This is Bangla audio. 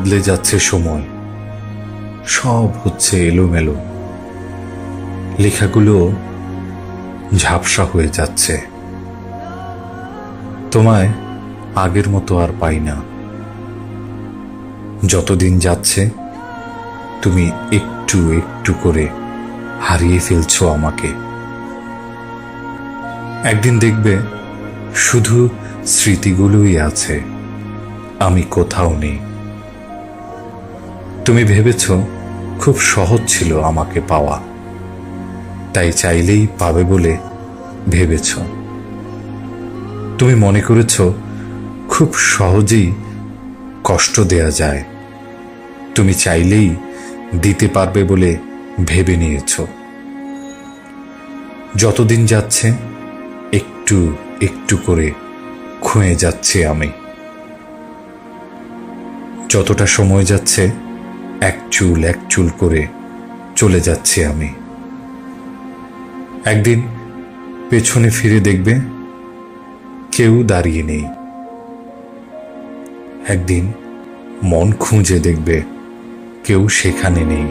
বদলে যাচ্ছে সময়, সব হচ্ছে এলোমেলো, লেখাগুলো ঝাপসা হয়ে যাচ্ছে। তোমায় আগের মতো আর পাই না। যতদিন যাচ্ছে তুমি একটু একটু করে হারিয়ে ফেলছো আমাকে। একদিন দেখবে শুধু স্মৃতিগুলোই আছে, আমি কোথাও নেই। তুমি ভেবেছ খুব সহজ ছিল আমাকে পাওয়া, তাই চাইলেই পাবে বলে ভেবেছ। তুমি মনে করেছ খুব সহজেই কষ্ট দেয়া যায়, তুমি চাইলেই দিতে পারবে বলে ভেবে নিয়েছ। যতদিন যাচ্ছে একটু একটু করে ক্ষয়ে যাচ্ছি আমি। যতটা সময় যাচ্ছে এক চুল এক চুল করে চলে যাচ্ছি আমি। একদিন পেছনে ফিরে দেখবে কেউ দাঁড়িয়ে নেই। একদিন মন খুঁজে দেখবে কেউ সেখানে নেই।